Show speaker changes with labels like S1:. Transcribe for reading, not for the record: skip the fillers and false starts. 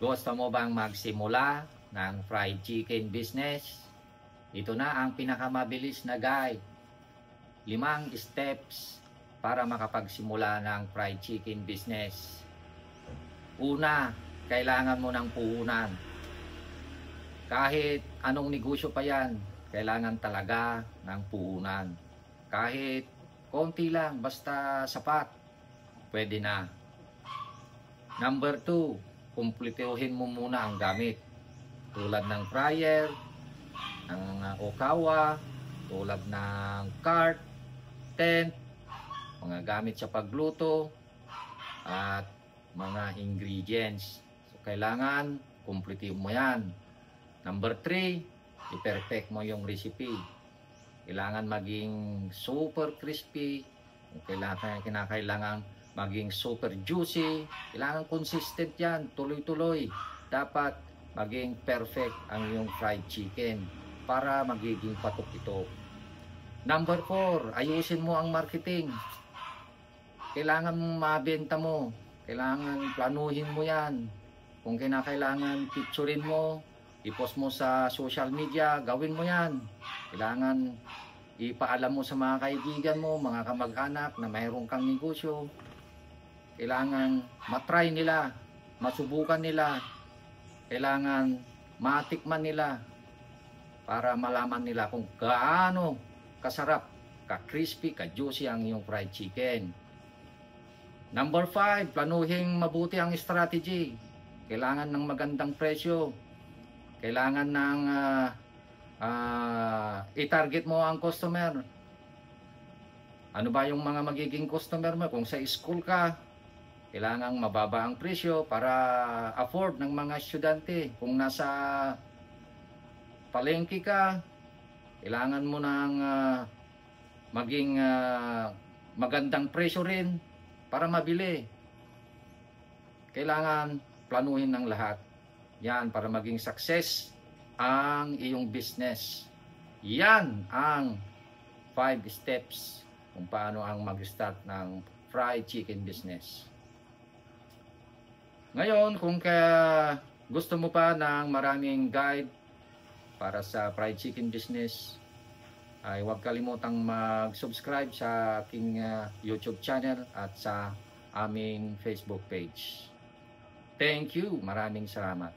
S1: Gusto mo bang magsimula ng fried chicken business? Ito na ang pinakamabilis na guide. 5 steps para makapagsimula ng fried chicken business. Una, kailangan mo ng puhunan. Kahit anong negosyo pa yan, kailangan talaga ng puhunan. Kahit konti lang, basta sapat, pwede na. Number 2, kumpletuhin mo muna ang gamit. Tulad ng fryer, ng okawa, tulad ng cart, tent, mga gamit sa pagluto, at mga ingredients. So, kailangan kumpletuhin mo yan. Number 3, i-perfect mo yung recipe. Kailangan maging super crispy, kinakailangan maging super juicy, kailangan consistent yan, tuloy-tuloy. Dapat maging perfect ang iyong fried chicken para magiging patok ito. Number 4, ayusin mo ang marketing. Kailangan mabenta mo, kailangan planuhin mo yan. Kung kinakailangan picturein mo, i-post mo sa social media, gawin mo yan. Kailangan ipaalam mo sa mga kaibigan mo, mga kamag-anak na mayroon kang negosyo. Kailangan matry nila, masubukan nila, kailangan matikman nila para malaman nila kung gaano kasarap, ka-crispy, ka-juicy ang iyong fried chicken. Number 5, planuhin mabuti ang strategy. Kailangan ng magandang presyo. Kailangan ng i-target mo ang customer. Ano ba yung mga magiging customer mo? Kung sa school ka, kailangang mababa ang presyo para afford ng mga estudyante. Kung nasa palengke ka, kailangan mo ng maging magandang presyo rin para mabili. Kailangan planuhin ng lahat. Yan para maging success ang iyong business. Yan ang 5 steps kung paano ang mag-start ng fried chicken business. Ngayon, kung gusto mo pa ng maraming guide para sa fried chicken business, ay huwag kalimutang mag-subscribe sa aking YouTube channel at sa aming Facebook page. Thank you. Maraming salamat.